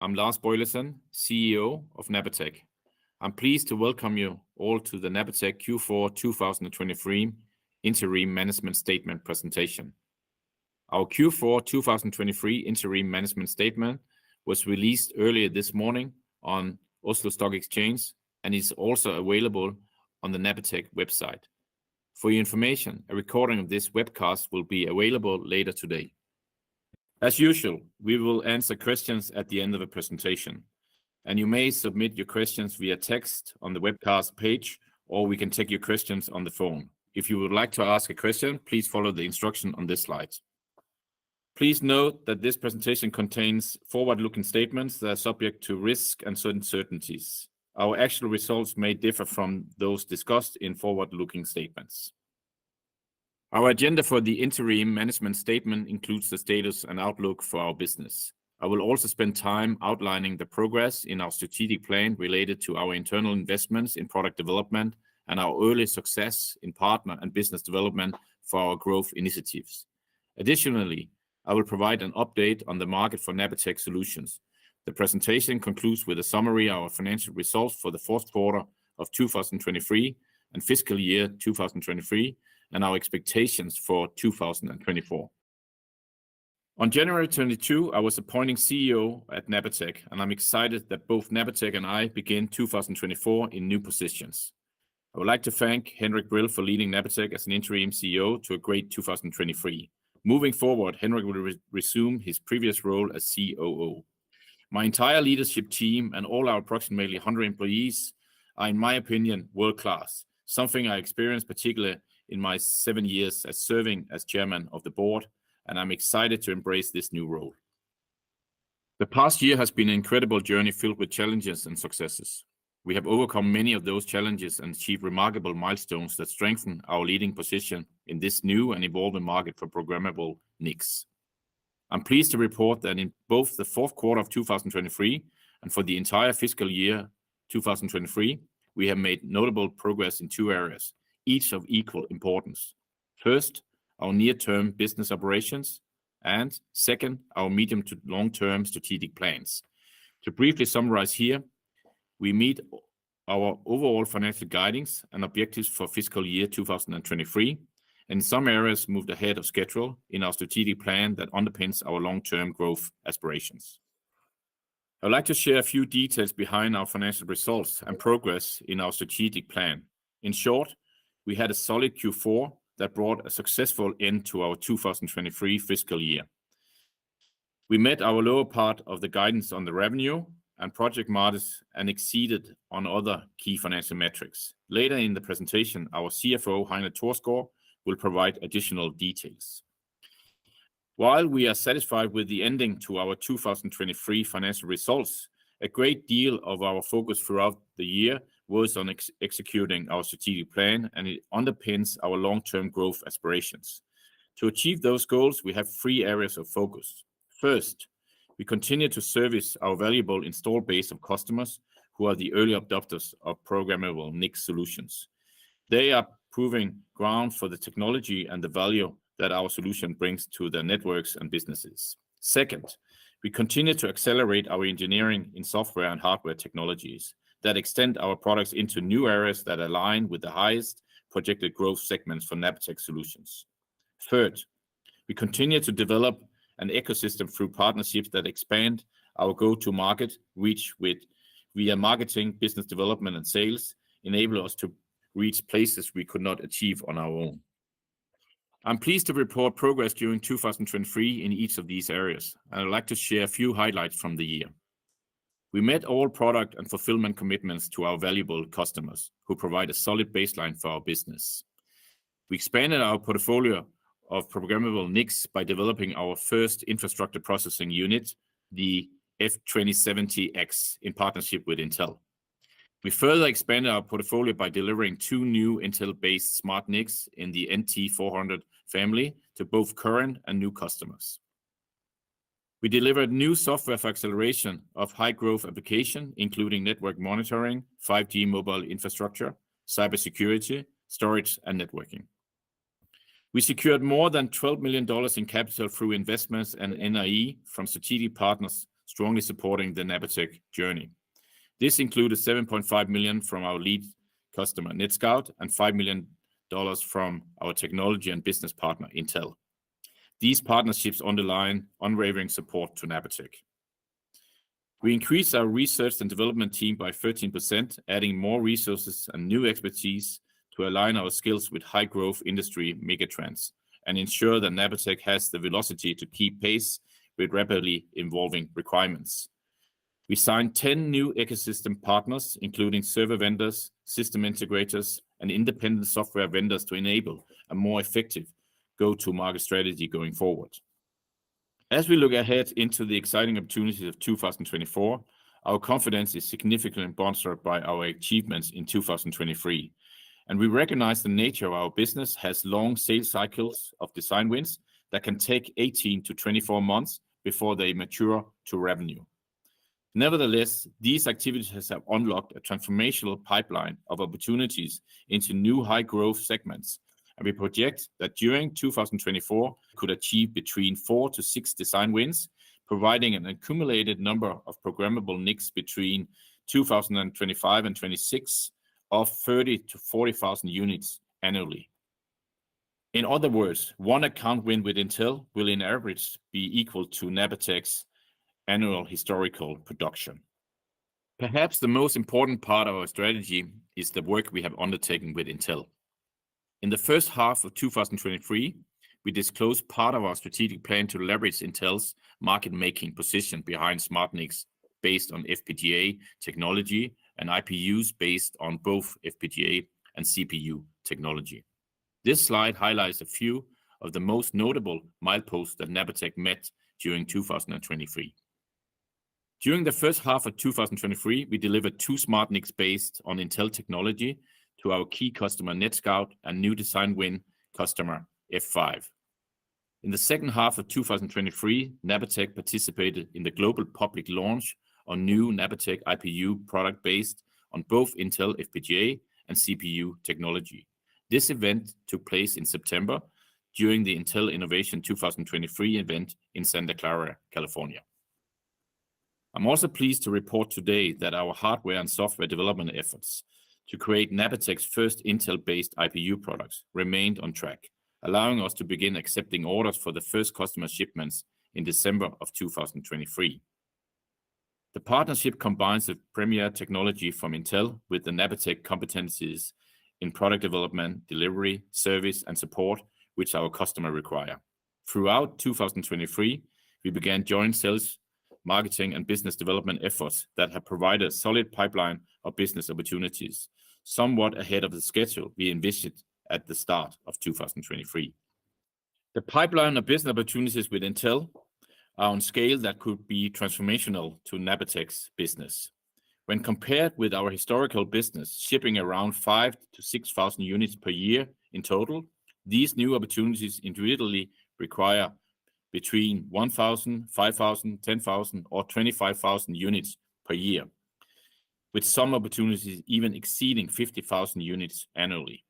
I'm Lars Boilesen, CEO of Napatech. I'm pleased to welcome you all to the Napatech Q4 2023 Interim Management Statement presentation. Our Q4 2023 Interim Management Statement was released earlier this morning on Oslo Stock Exchange and is also available on the Napatech website. For your information, a recording of this webcast will be available later today. As usual, we will answer questions at the end of the presentation, and you may submit your questions via text on the webcast page, or we can take your questions on the phone. If you would like to ask a question, please follow the instruction on this slide. Please note that this presentation contains forward-looking statements that are subject to risk and uncertainties. Our actual results may differ from those discussed in forward-looking statements. Our agenda for the interim management statement includes the status and outlook for our business. I will also spend time outlining the progress in our strategic plan related to our internal investments in product development and our early success in partner and business development for our growth initiatives. Additionally, I will provide an update on the market for Napatech solutions. The presentation concludes with a summary of our financial results for the fourth quarter of 2023 and fiscal year 2023, and our expectations for 2024. On January 22, I was appointed CEO at Napatech, and I'm excited that both Napatech and I begin 2024 in new positions. I would like to thank Henrik Brill for leading Napatech as an interim CEO to a great 2023. Moving forward, Henrik will resume his previous role as COO. My entire leadership team and all our approximately 100 employees are, in my opinion, world-class, something I experienced particularly in my 7 years as serving as chairman of the board, and I'm excited to embrace this new role. The past year has been an incredible journey filled with challenges and successes. We have overcome many of those challenges and achieved remarkable milestones that strengthen our leading position in this new and evolving market for programmable NICs. I'm pleased to report that in both the fourth quarter of 2023 and for the entire fiscal year 2023, we have made notable progress in two areas, each of equal importance. First, our near-term business operations, and second, our medium to long-term strategic plans. To briefly summarize here, we meet our overall financial guidance and objectives for fiscal year 2023, and in some areas moved ahead of schedule in our strategic plan that underpins our long-term growth aspirations. I would like to share a few details behind our financial results and progress in our strategic plan. In short, we had a solid Q4 that brought a successful end to our 2023 fiscal year. We met our lower part of the guidance on the revenue and project margins and exceeded on other key financial metrics. Later in the presentation, our CFO, Heine Thorsgaard, will provide additional details. While we are satisfied with the ending to our 2023 financial results, a great deal of our focus throughout the year was on executing our strategic plan, and it underpins our long-term growth aspirations. To achieve those goals, we have three areas of focus. First, we continue to service our valuable installed base of customers who are the early adopters of programmable NIC solutions. They are proving ground for the technology and the value that our solution brings to their networks and businesses. Second, we continue to accelerate our engineering in software and hardware technologies that extend our products into new areas that align with the highest projected growth segments for Napatech solutions. Third, we continue to develop an ecosystem through partnerships that expand our go-to-market reach via marketing, business development, and sales, enable us to reach places we could not achieve on our own. I'm pleased to report progress during 2023 in each of these areas, and I'd like to share a few highlights from the year. We met all product and fulfillment commitments to our valuable customers, who provide a solid baseline for our business. We expanded our portfolio of programmable NICs by developing our first infrastructure processing unit, the F2070X, in partnership with Intel. We further expanded our portfolio by delivering two new Intel-based smart NICs in the NT400 family to both current and new customers. We delivered new software for acceleration of high-growth application, including network monitoring, 5G mobile infrastructure, cybersecurity, storage, and networking. We secured more than $12 million in capital through investments and NIE from strategic partners, strongly supporting the Napatech journey. This included $7.5 million from our lead customer NetScout and $5 million from our technology and business partner Intel. These partnerships underline unwavering support to Napatech. We increased our research and development team by 13%, adding more resources and new expertise to align our skills with high-growth industry megatrends and ensure that Napatech has the velocity to keep pace with rapidly evolving requirements. We signed 10 new ecosystem partners, including server vendors, system integrators, and independent software vendors to enable a more effective go-to-market strategy going forward. As we look ahead into the exciting opportunities of 2024, our confidence is significantly bolstered by our achievements in 2023, and we recognize the nature of our business has long sales cycles of design wins that can take 18 to 24 months before they mature to revenue. Nevertheless, these activities have unlocked a transformational pipeline of opportunities into new high-growth segments, and we project that during 2024 we could achieve between 4 to 6 design wins, providing an accumulated number of programmable NICs between 2025 and 26 of 30 to 40,000 units annually. In other words, one account win with Intel will in average be equal to Napatech's annual historical production. Perhaps the most important part of our strategy is the work we have undertaken with Intel. In the first half of 2023, we disclosed part of our strategic plan to leverage Intel's market-making position behind SmartNICs based on FPGA technology and IPUs based on both FPGA and CPU technology. This slide highlights a few of the most notable milestones that Napatech met during 2023. During the first half of 2023, we delivered 2 SmartNICs based on Intel technology to our key customer NetScout and new design win customer F5. In the second half of 2023, Napatech participated in the global public launch on new Napatech IPU product based on both Intel FPGA and CPU technology. This event took place in September during the Intel Innovation 2023 event in Santa Clara, California. I'm also pleased to report today that our hardware and software development efforts to create Napatech's first Intel-based IPU products remained on track, allowing us to begin accepting orders for the first customer shipments in December of 2023. The partnership combines the premier technology from Intel with the Napatech competencies in product development, delivery, service, and support, which our customer require. Throughout 2023, we began joint sales, marketing, and business development efforts that have provided a solid pipeline of business opportunities, somewhat ahead of the schedule we envisioned at the start of 2023. The pipeline of business opportunities with Intel are on scale that could be transformational to Napatech's business. When compared with our historical business, shipping around 5,000 to 6,000 units per year in total, these new opportunities individually require between 1,000, 5,000, 10,000, or 25,000 units per year, with some opportunities even exceeding 50,000 units annually.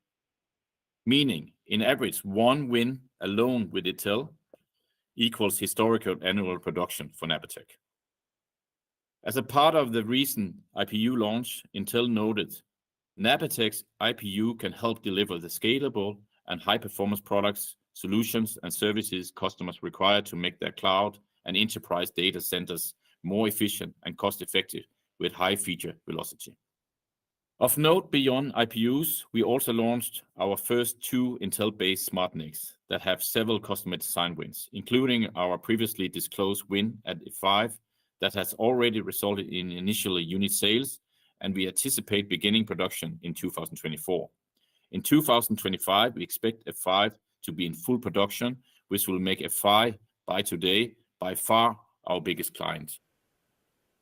Meaning, in average, one win alone with Intel equals historical annual production for Napatech. As a part of the recent IPU launch, Intel noted, Napatech's IPU can help deliver the scalable and high-performance products, solutions, and services customers require to make their cloud and enterprise data centers more efficient and cost-effective with high feature velocity. Of note, beyond IPUs, we also launched our first 2 Intel-based SmartNICs that have several customer design wins, including our previously disclosed win at F5 that has already resulted in initial unit sales, and we anticipate beginning production in 2024. In 2025, we expect F5 to be in full production, which will make F5 by today by far our biggest client.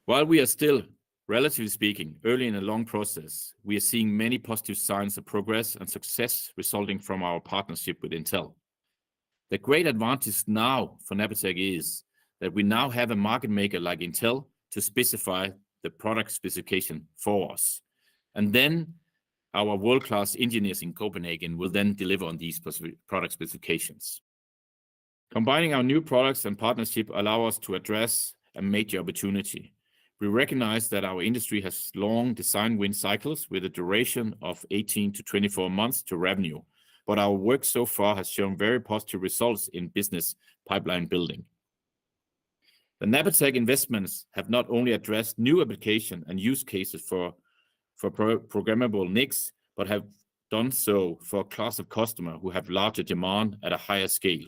While we are still, relatively speaking, early in a long process, we are seeing many positive signs of progress and success resulting from our partnership with Intel. The great advantage now for Napatech is that we now have a market maker like Intel to specify the product specification for us. And then our world-class engineers in Copenhagen will then deliver on these product specifications. Combining our new products and partnership allow us to address a major opportunity. We recognize that our industry has long design win cycles with a duration of 18 to 24 months to revenue, but our work so far has shown very positive results in business pipeline building. The Napatech investments have not only addressed new application and use cases for programmable NICs, but have done so for a class of customer who have larger demand at a higher scale.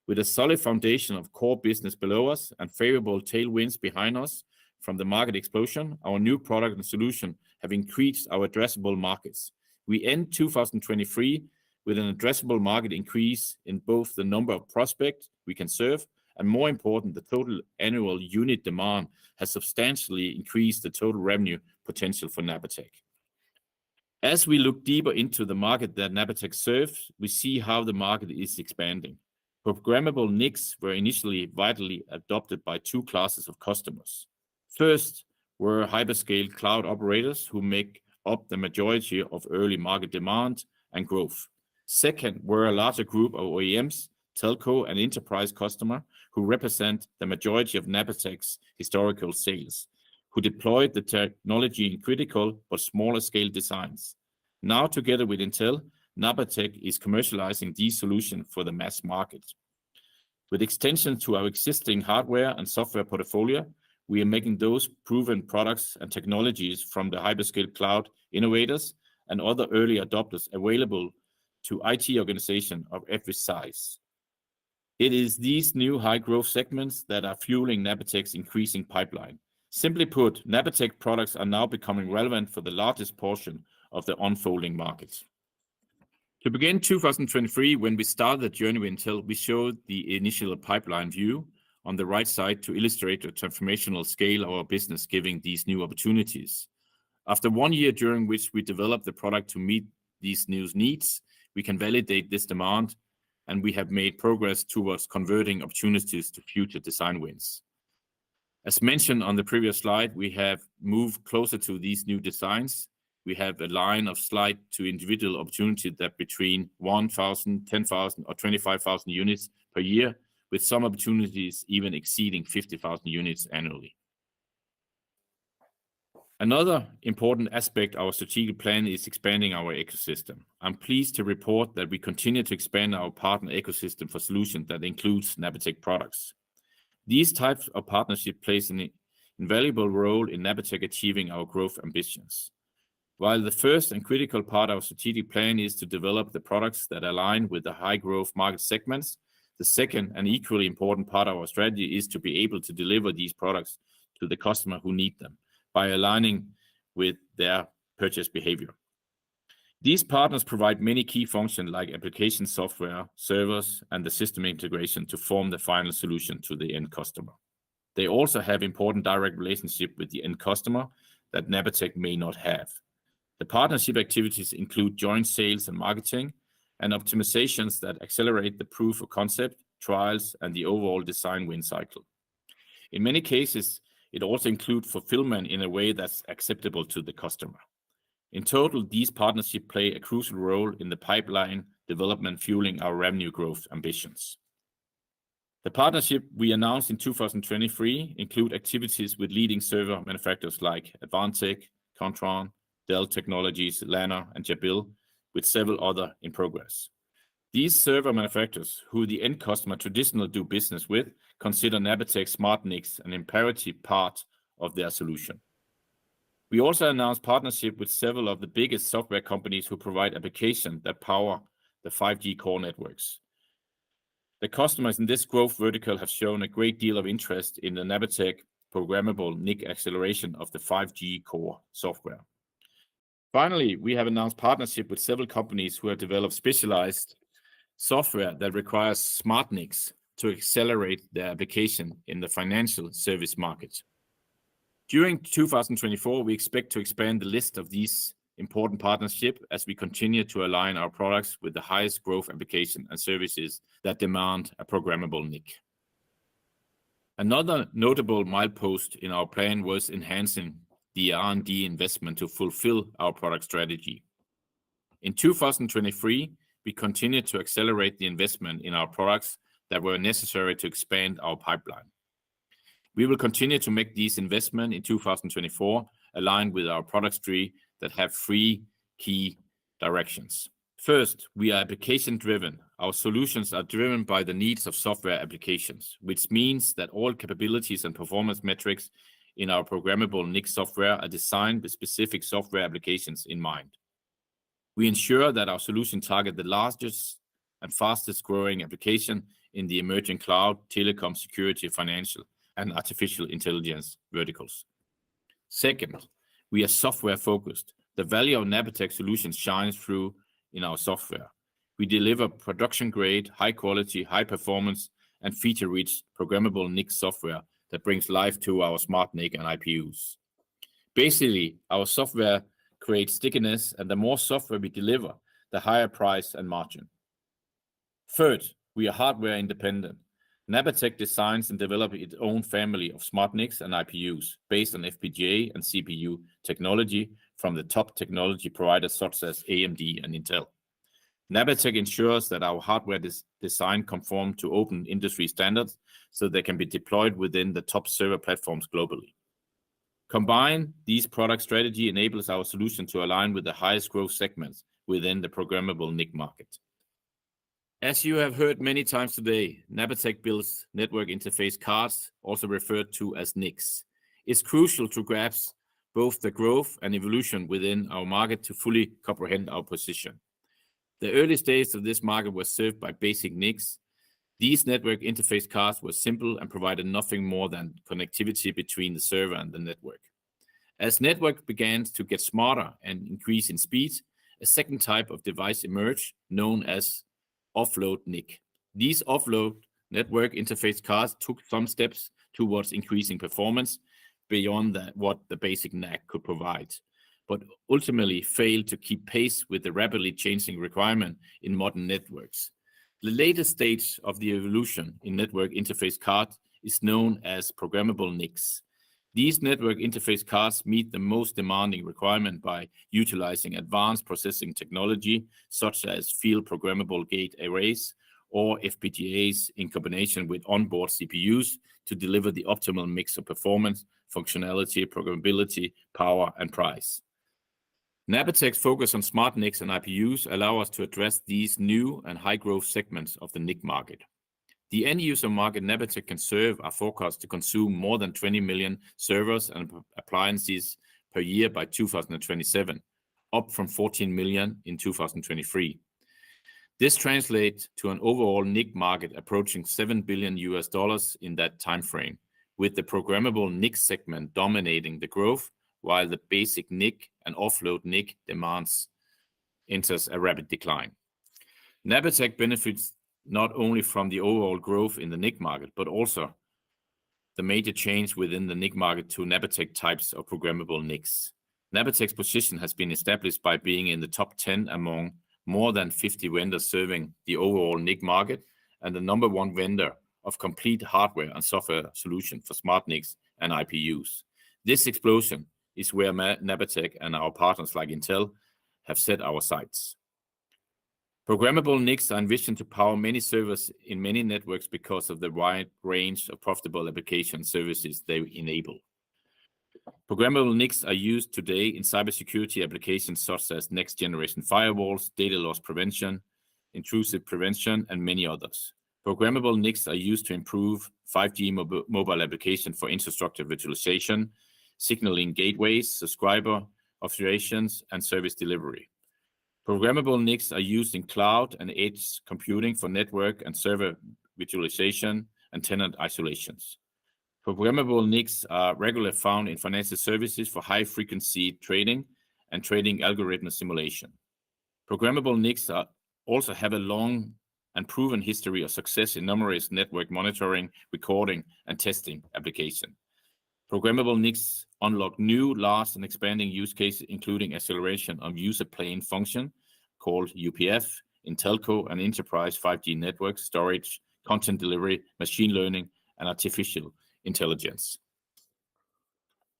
With a solid foundation of core business below us and favorable tailwinds behind us from the market explosion, our new product and solution have increased our addressable markets. We end 2023 with an addressable market increase in both the number of prospects we can serve, and more important, the total annual unit demand has substantially increased the total revenue potential for Napatech. As we look deeper into the market that Napatech serves, we see how the market is expanding. Programmable NICs were initially widely adopted by two classes of customers. First were hyperscale cloud operators who make up the majority of early market demand and growth. Second were a larger group of OEMs, telco and enterprise customers who represent the majority of Napatech's historical sales, who deployed the technology in critical but smaller scale designs. Now, together with Intel, Napatech is commercializing these solutions for the mass market. With extensions to our existing hardware and software portfolio, we are making those proven products and technologies from the hyperscale cloud innovators and other early adopters available to IT organizations of every size. It is these new high-growth segments that are fueling Napatech's increasing pipeline. Simply put, Napatech products are now becoming relevant for the largest portion of the unfolding market. To begin 2023, when we started the journey with Intel, we showed the initial pipeline view on the right side to illustrate the transformational scale of our business giving these new opportunities. After 1 year during which we developed the product to meet these new needs, we can validate this demand, and we have made progress towards converting opportunities to future design wins. As mentioned on the previous slide, we have moved closer to these new designs. We have a line of sight to individual opportunities that between 1,000, 10,000, or 25,000 units per year, with some opportunities even exceeding 50,000 units annually. Another important aspect of our strategic plan is expanding our ecosystem. I'm pleased to report that we continue to expand our partner ecosystem for solutions that includes Napatech products. These types of partnership plays an invaluable role in Napatech achieving our growth ambitions. While the first and critical part of our strategic plan is to develop the products that align with the high growth market segments, the second and equally important part of our strategy is to be able to deliver these products to the customer who need them by aligning with their purchase behavior. These partners provide many key functions like application software, servers, and the system integration to form the final solution to the end customer. They also have important direct relationship with the end customer that Napatech may not have. The partnership activities include joint sales and marketing and optimizations that accelerate the proof of concept, trials, and the overall design win cycle. In many cases, it also includes fulfillment in a way that's acceptable to the customer. In total, these partnerships play a crucial role in the pipeline development fueling our revenue growth ambitions. The partnership we announced in 2023 include activities with leading server manufacturers like Advantech, Kontron, Dell Technologies, Lanner, and Jabil, with several other in progress. These server manufacturers, who the end customer traditionally do business with, consider Napatech Smart NICs an imperative part of their solution. We also announced partnership with several of the biggest software companies who provide applications that power the 5G core networks. The customers in this growth vertical have shown a great deal of interest in the Napatech programmable NIC acceleration of the 5G core software. Finally, we have announced partnership with several companies who have developed specialized software that requires smart NICs to accelerate their application in the financial service market. During 2024, we expect to expand the list of these important partnerships as we continue to align our products with the highest growth application and services that demand a programmable NIC. Another notable milepost in our plan was enhancing the R&D investment to fulfill our product strategy. In 2023, we continued to accelerate the investment in our products that were necessary to expand our pipeline. We will continue to make these investments in 2024 aligned with our product tree that have three key directions. First, we are application-driven. Our solutions are driven by the needs of software applications, which means that all capabilities and performance metrics in our programmable NIC software are designed with specific software applications in mind. We ensure that our solution target the largest and fastest growing application in the emerging cloud, telecom, security, financial, and artificial intelligence verticals. Second, we are software focused. The value of Napatech solutions shines through in our software. We deliver production grade, high quality, high performance, and feature rich programmable NIC software that brings life to our smart NIC and IPUs. Basically, our software creates stickiness, and the more software we deliver, the higher price and margin. Third, we are hardware independent. Napatech designs and develops its own family of smart NICs and IPUs based on FPGA and CPU technology from the top technology providers such as AMD and Intel. Napatech ensures that our hardware design conform to open industry standards so they can be deployed within the top server platforms globally. Combined, these product strategy enables our solution to align with the highest growth segments within the programmable NIC market. As you have heard many times today, Napatech builds network interface cards, also referred to as NICs. It's crucial to grasp both the growth and evolution within our market to fully comprehend our position. The early stages of this market were served by basic NICs. These network interface cards were simple and provided nothing more than connectivity between the server and the network. As network began to get smarter and increase in speed, a second type of device emerged known as offload NIC. These offload network interface cards took some steps towards increasing performance beyond what the basic NAC could provide, but ultimately failed to keep pace with the rapidly changing requirement in modern networks. The latest stage of the evolution in network interface card is known as programmable NICs. These network interface cards meet the most demanding requirement by utilizing advanced processing technology, such as field programmable gate arrays or FPGAs in combination with onboard CPUs to deliver the optimal mix of performance, functionality, programmability, power, and price. Napatech's focus on smart NICs and IPUs allow us to address these new and high-growth segments of the NIC market. The end-user market Napatech can serve are forecast to consume more than 20 million servers and appliances per year by 2027, up from 14 million in 2023. This translates to an overall NIC market approaching $7 billion in that time frame, with the programmable NIC segment dominating the growth, while the basic NIC and offload NIC demands enters a rapid decline. Napatech benefits not only from the overall growth in the NIC market, but also the major change within the NIC market to Napatech types of programmable NICs. Napatech's position has been established by being in the top 10 among more than 50 vendors serving the overall NIC market and the number one vendor of complete hardware and software solution for smart NICs and IPUs. This explosion is where Napatech and our partners like Intel have set our sights. Programmable NICs are envisioned to power many servers in many networks because of the wide range of profitable application services they enable. Programmable NICs are used today in cybersecurity applications such as next-generation firewalls, data loss prevention, intrusive prevention, and many others. Programmable NICs are used to improve 5G mobile application for infrastructure virtualization, signaling gateways, subscriber observations, and service delivery. Programmable NICs are used in cloud and edge computing for network and server virtualization and tenant isolations. Programmable NICs are regularly found in financial services for high-frequency trading and trading algorithm simulation. Programmable NICs also have a long and proven history of success in numerous network monitoring, recording, and testing applications. Programmable NICs unlock new, large, and expanding use cases, including acceleration of user plane function, called UPF, in telco and enterprise 5G networks, storage, content delivery, machine learning, and artificial intelligence.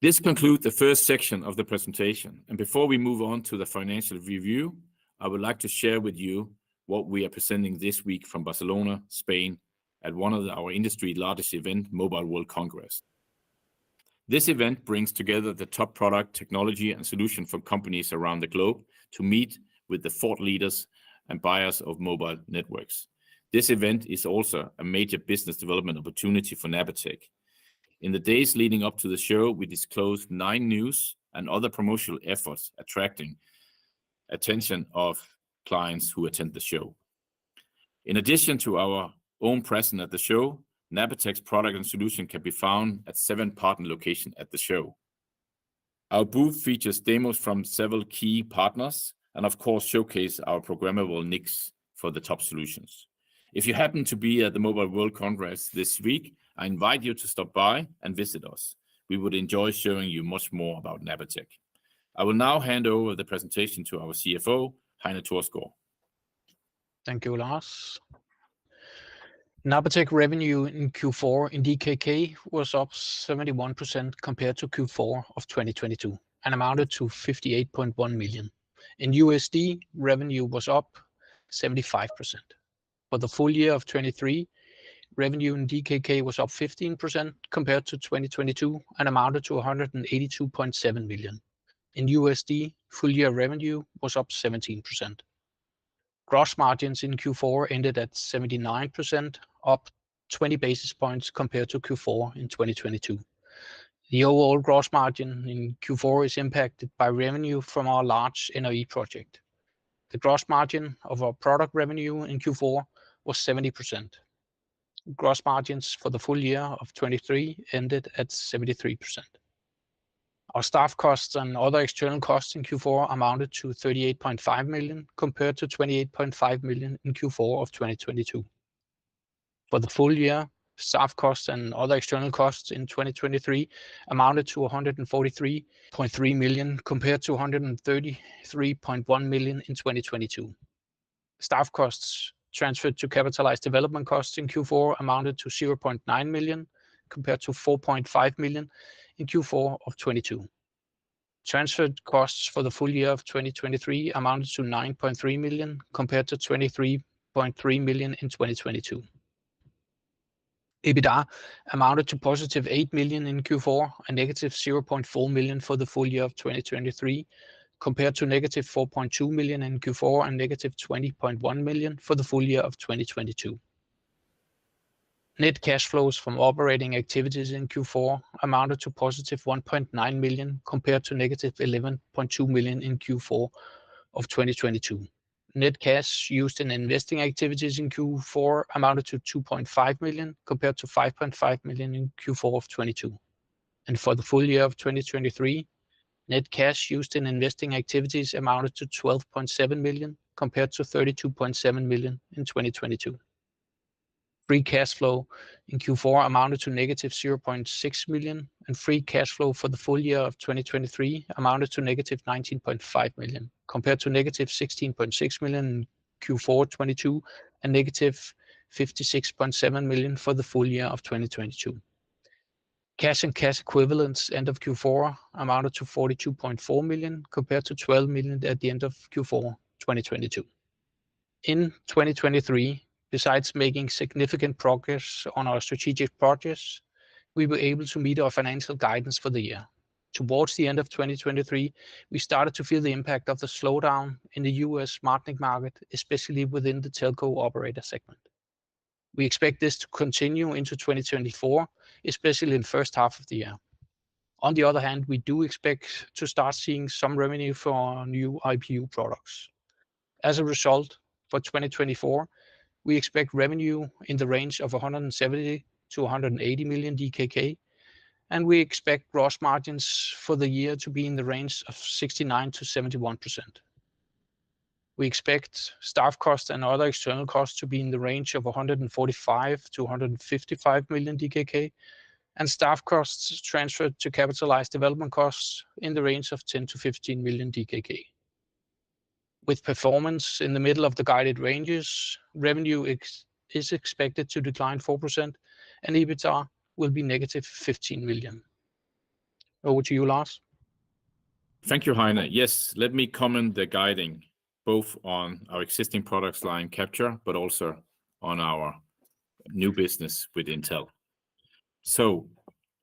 This concludes the first section of the presentation. And before we move on to the financial review, I would like to share with you what we are presenting this week from Barcelona, Spain, at one of our industry largest event, Mobile World Congress. This event brings together the top product, technology, and solution from companies around the globe to meet with the thought leaders and buyers of mobile networks. This event is also a major business development opportunity for Napatech. In the days leading up to the show, we disclosed 9 news and other promotional efforts attracting attention of clients who attend the show. In addition to our own presence at the show, Napatech's product and solution can be found at 7 partner locations at the show. Our booth features demos from several key partners and of course showcase our programmable NICs for the top solutions. If you happen to be at the Mobile World Congress this week, I invite you to stop by and visit us. We would enjoy showing you much more about Napatech. I will now hand over the presentation to our CFO, Heine Thorsgaard. Thank you, Lars. Napatech revenue in Q4 in DKK was up 71% compared to Q4 of 2022 and amounted to 58.1 million. In USD, revenue was up 75%. For the full year of 2023, revenue in DKK was up 15% compared to 2022 and amounted to 182.7 million. In USD, full year revenue was up 17%. Gross margins in Q4 ended at 79%, up 20 basis points compared to Q4 in 2022. The overall gross margin in Q4 is impacted by revenue from our large NRE project. The gross margin of our product revenue in Q4 was 70%. Gross margins for the full year of 2023 ended at 73%. Our staff costs and other external costs in Q4 amounted to 38.5 million compared to 28.5 million in Q4 of 2022. For the full year, staff costs and other external costs in 2023 amounted to 143.3 million compared to 133.1 million in 2022. Staff costs transferred to capitalized development costs in Q4 amounted to 0.9 million compared to 4.5 million in Q4 of 2022. Transferred costs for the full year of 2023 amounted to 9.3 million compared to 23.3 million in 2022. EBITDA amounted to positive 8 million in Q4 and negative 0.4 million for the full year of 2023, compared to negative 4.2 million in Q4 and negative 20.1 million for the full year of 2022. Net cash flows from operating activities in Q4 amounted to positive 1.9 million compared to negative 11.2 million in Q4 of 2022. Net cash used in investing activities in Q4 amounted to 2.5 million compared to 5.5 million in Q4 of 2022. And for the full year of 2023, net cash used in investing activities amounted to 12.7 million compared to 32.7 million in 2022. Free cash flow in Q4 amounted to negative 0.6 million, and free cash flow for the full year of 2023 amounted to negative 19.5 million, compared to negative 16.6 million in Q4 2022 and negative 56.7 million for the full year of 2022. Cash and cash equivalents end of Q4 amounted to 42.4 million, compared to 12 million at the end of Q4 2022. In 2023, besides making significant progress on our strategic projects, we were able to meet our financial guidance for the year. Towards the end of 2023, we started to feel the impact of the slowdown in the US SmartNIC market, especially within the telco operator segment. We expect this to continue into 2024, especially in the first half of the year. On the other hand, we do expect to start seeing some revenue for our new IPU products. As a result, for 2024, we expect revenue in the range of 170 to 180 million DKK, and we expect gross margins for the year to be in the range of 69 to 71%. We expect staff costs and other external costs to be in the range of 145 to 155 million DKK, and staff costs transferred to capitalized development costs in the range of 10 to 15 million DKK. With performance in the middle of the guided ranges, revenue is expected to decline 4%, and EBITDA will be negative 15 million. Over to you, Lars. Thank you, Heine. Yes, let me comment the guiding, both on our existing products line Capture, but also on our new business with Intel. So,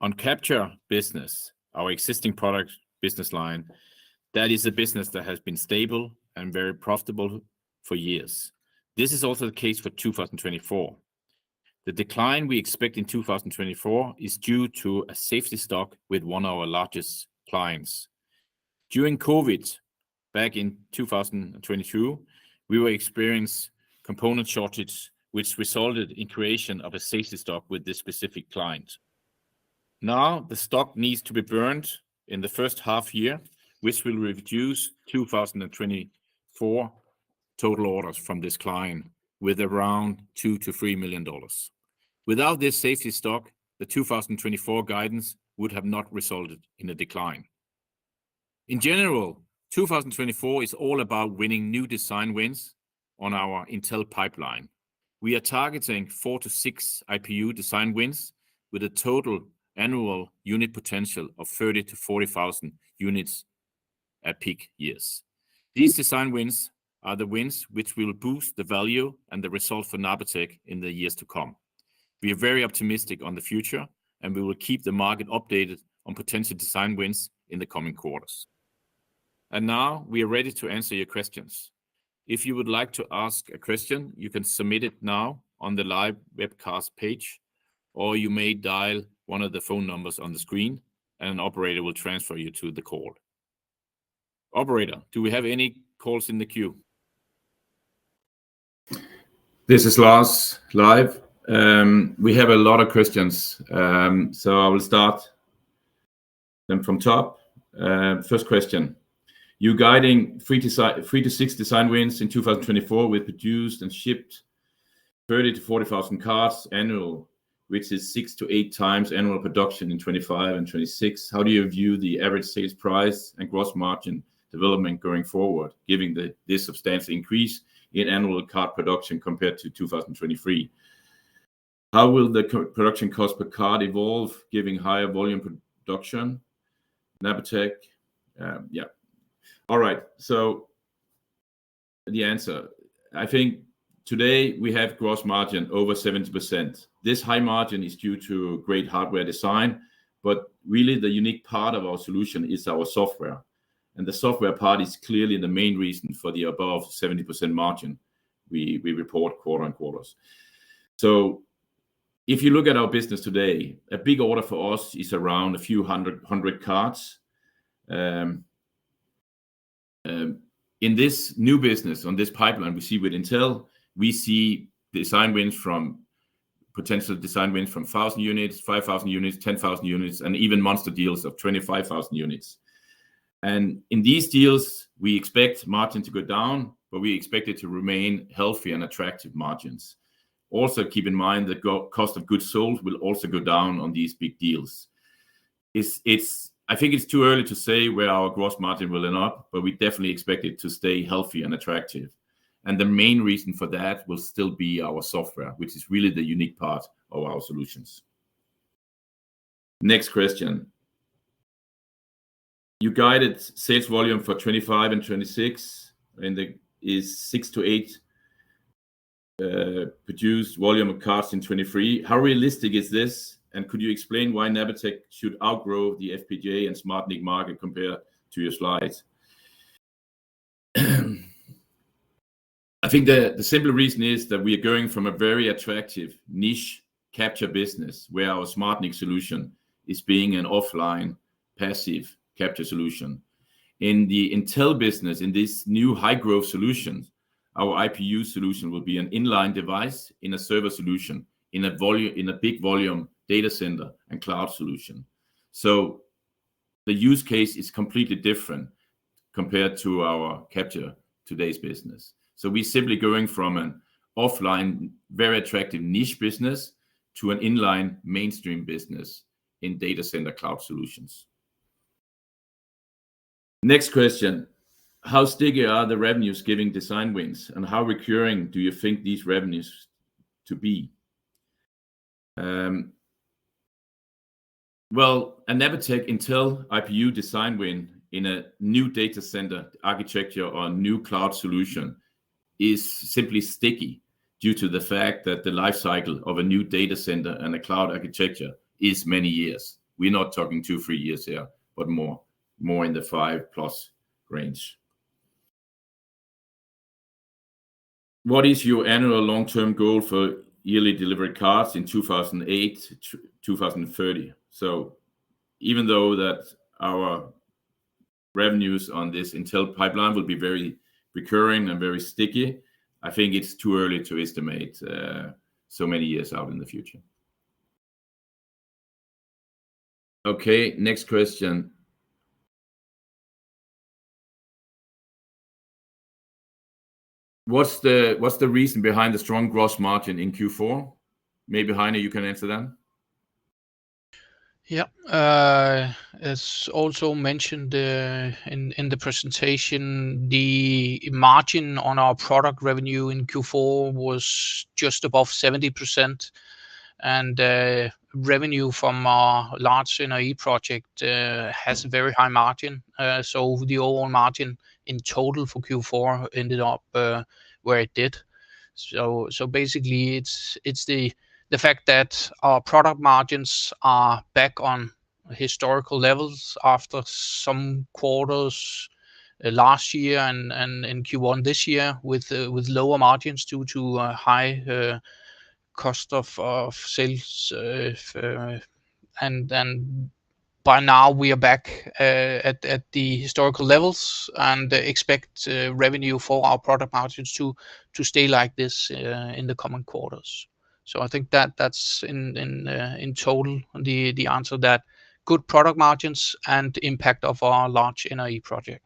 On capture business, our existing product business line, that is a business that has been stable and very profitable for years. This is also the case for 2024. The decline we expect in 2024 is due to a safety stock with one of our largest clients. During COVID, back in 2022, we were experiencing component shortage, which resulted in creation of a safety stock with this specific client. Now the stock needs to be burned in the first half year, which will reduce 2024 total orders from this client with around $2 to $3 million. Without this safety stock, the 2024 guidance would have not resulted in a decline. In general, 2024 is all about winning new design wins on our Intel pipeline. We are targeting 4 to 6 IPU design wins with a total annual unit potential of 30 to 40,000 units at peak years. These design wins are the wins which will boost the value and the result for Napatech in the years to come. We are very optimistic on the future, and we will keep the market updated on potential design wins in the coming quarters. And now we are ready to answer your questions. If you would like to ask a question, you can submit it now on the live webcast page, or you may dial one of the phone numbers on the screen, and an operator will transfer you to the call. Operator, do we have any calls in the queue? This is Lars live. We have a lot of questions, so I will start them from top. First question. You guiding 3 to 6 design wins in 2024 with produced and shipped 30 to 40,000 cars annual, which is 6 to 8 times annual production in 25 and 26. How do you view the average sales price and gross margin development going forward, given this substantial increase in annual car production compared to 2023? How will the production cost per car evolve, giving higher volume production? Napatech, yeah. All right, so the answer, I think today we have gross margin over 70%. This high margin is due to great hardware design, but really the unique part of our solution is our software. And the software part is clearly the main reason for the above 70% margin we report quarter on quarters. So if you look at our business today, a big order for us is around a few hundred cards. In this new business, on this pipeline we see with Intel, we see design wins from potential design wins from 1,000 units, 5,000 units, 10,000 units, and even monster deals of 25,000 units. And in these deals, we expect margin to go down, but we expect it to remain healthy and attractive margins. Also keep in mind that cost of goods sold will also go down on these big deals. I think it's too early to say where our gross margin will end up, but we definitely expect it to stay healthy and attractive. And the main reason for that will still be our software, which is really the unique part of our solutions. Next question. You guided sales volume for 25 and 26, and is 6 to 8 produced volume of cars in 23. How realistic is this? And could you explain why Napatech should outgrow the FPGA and SmartNIC market compared to your slides? I think the simple reason is that we are going from a very attractive niche capture business where our SmartNIC solution is being an offline passive capture solution. In the Intel business, in this new high growth solution, our IPU solution will be an inline device in a server solution, in a big volume data center and cloud solution. So the use case is completely different compared to our capture today's business. So we're simply going from an offline, very attractive niche business to an inline mainstream business in data center cloud solutions. Next question. How sticky are the revenues giving design wins, and how recurring do you think these revenues to be? Well, a Napatech Intel IPU design win in a new data center architecture or a new cloud solution is simply sticky due to the fact that the life cycle of a new data center and a cloud architecture is many years. We're not talking 2-3 years here, but more in the 5+ range. What is your annual long-term goal for yearly delivered cars in 2008 to 2030? So even though that our revenues on this Intel pipeline will be very recurring and very sticky, I think it's too early to estimate so many years out in the future. Okay, next question. What's the reason behind the strong gross margin in Q4? Maybe Heine, you can answer that. Yeah, as also mentioned in the presentation, the margin on our product revenue in Q4 was just above 70%, and revenue from our large NRE project has a very high margin. So the overall margin in total for Q4 ended up where it did. So basically, it's the fact that our product margins are back on historical levels after some quarters last year and in Q1 this year with lower margins due to high cost of sales. And by now we are back at the historical levels and expect revenue for our product margins to stay like this in the coming quarters. So I think that's in total the answer, that good product margins and impact of our large NRE project.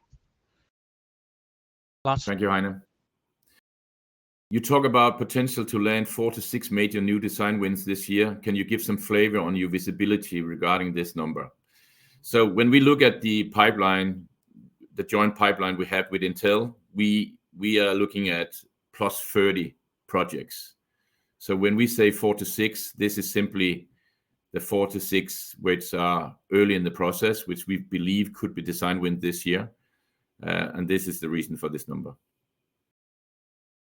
Lars? Thank you, Heine. You talk about potential to land 4-6 major new design wins this year. Can you give some flavor on your visibility regarding this number? So when we look at the pipeline, the joint pipeline we have with Intel, we are looking at plus 30 projects. So when we say 4-6, this is simply the 4-6 which are early in the process, which we believe could be design win this year. And this is the reason for this number.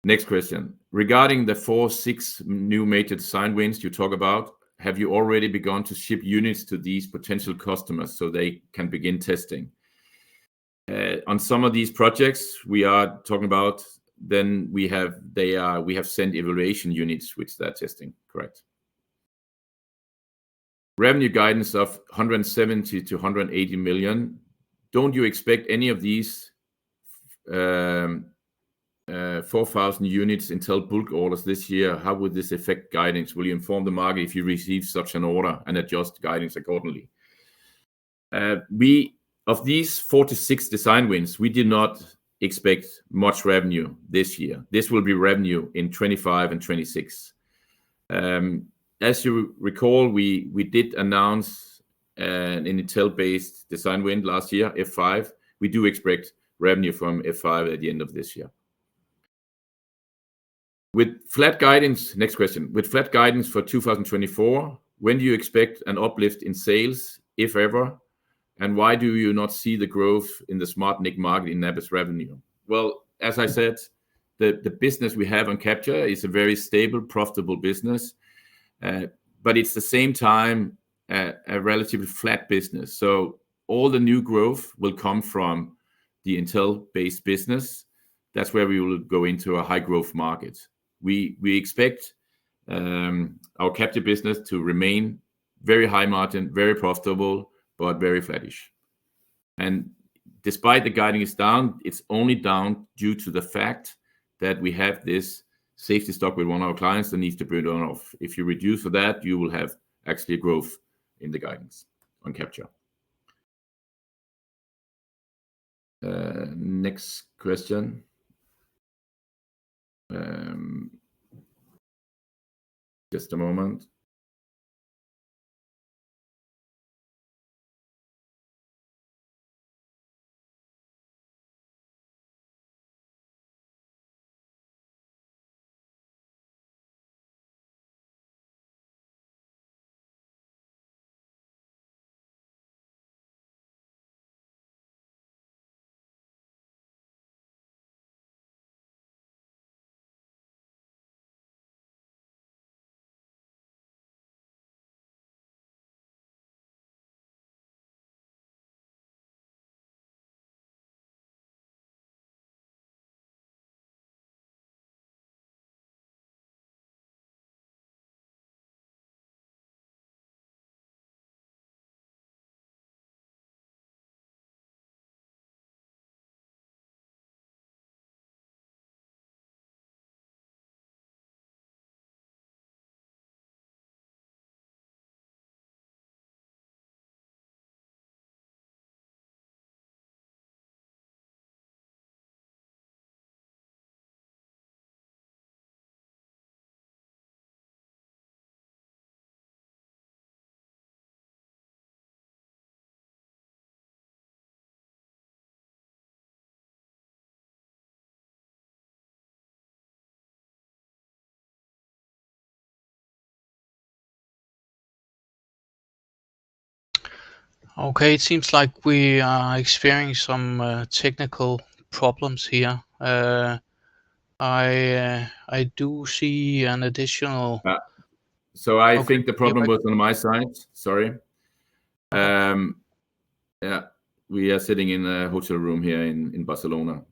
Next question. Regarding the 4-6 new major design wins you talk about, have you already begun to ship units to these potential customers so they can begin testing? On some of these projects we are talking about, then we have sent evaluation units which they're testing, correct? Revenue guidance of 170 million-180 million. Don't you expect any of these 4,000 units Intel bulk orders this year? How would this affect guidance? Will you inform the market if you receive such an order and adjust guidance accordingly? Of these 4-6 design wins, we did not expect much revenue this year. This will be revenue in 2025 and 2026. As you recall, we did announce an Intel-based design win last year, F5. We do expect revenue from F5 at the end of this year. With flat guidance, next question. With flat guidance for 2024, when do you expect an uplift in sales, if ever? And why do you not see the growth in the SmartNIC market in Napatech's revenue? Well, as I said, the business we have on capture is a very stable, profitable business, but it's at the same time a relatively flat business. So all the new growth will come from the Intel-based business. That's where we will go into a high growth market. We expect our capture business to remain very high margin, very profitable, but very flattish. And despite the guiding is down, it's only down due to the fact that we have this safety stock with one of our clients that needs to be done off. If you reduce for that, you will have actually a growth in the guidance on capture. Next question. Just a moment. Okay, it seems like we are experiencing some technical problems here. I do see an additional. So I Okay. think the problem was on my side. Sorry. Okay. Yeah, we are sitting in a hotel room here in Barcelona.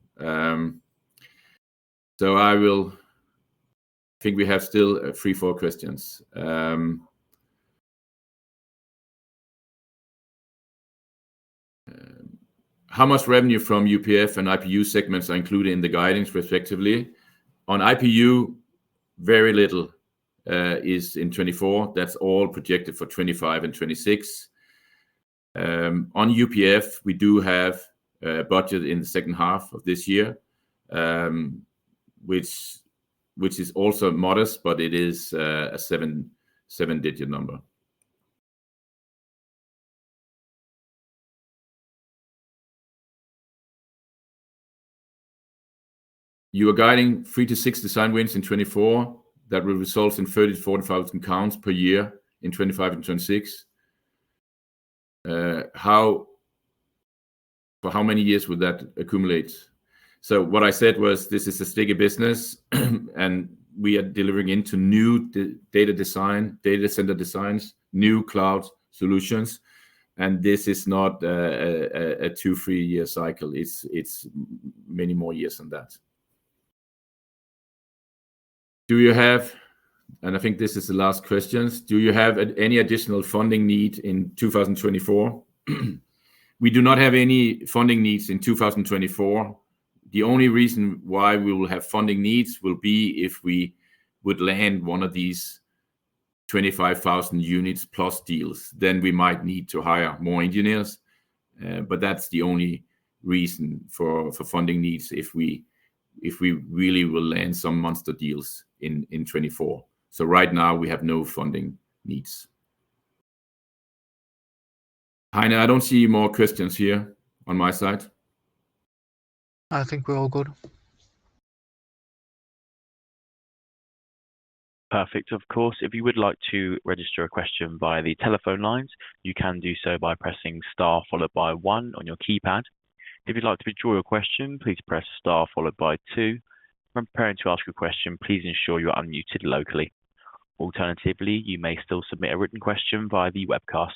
So I think we have still 3-4 questions. How much revenue from UPF and IPU segments are included in the guidance respectively? On IPU, very little is in 24. That's all projected for 25 and 26. On UPF, we do have a budget in the second half of this year, which is also modest, but it is a seven-digit number. You are guiding 3 to 6 design wins in 24 that will result in 30 to 40,000 counts per year in 25 and 26. For how many years would that accumulate? So what I said was this is a sticky business, and we are delivering into new data center designs, new cloud solutions, and this is not a 2-3 year cycle. It's many more years than that. Do you have, and I think this is the last question, do you have any additional funding need in 2024? We do not have any funding needs in 2024. The only reason why we will have funding needs will be if we would land one of these 25,000 units plus deals. Then we might need to hire more engineers, but that's the only reason for funding needs if we really will land some monster deals in 24. So right now we have no funding needs. Heine, I don't see more questions here on my side. I think we're all good. Perfect. Of course, if you would like to register a question via the telephone lines, you can do so by pressing star followed by 1 on your keypad. If you'd like to withdraw your question, please press star followed by 2. When preparing to ask a question, please ensure you are unmuted locally. Alternatively, you may still submit a written question via the webcast.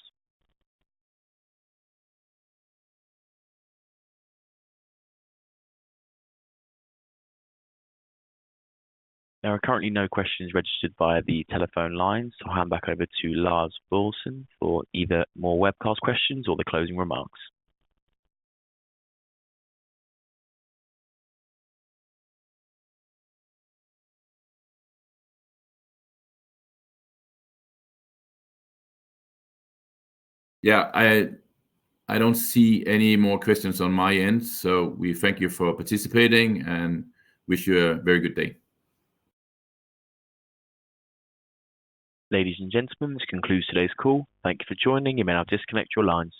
There are currently no questions registered via the telephone lines, so I'll hand back over to Lars Boilesen for either more webcast questions or the closing remarks. Yeah, I don't see any more questions on my end, so we thank you for participating and wish you a very good day. Ladies and gentlemen, this concludes today's call. Thank you for joining. You may now disconnect your lines.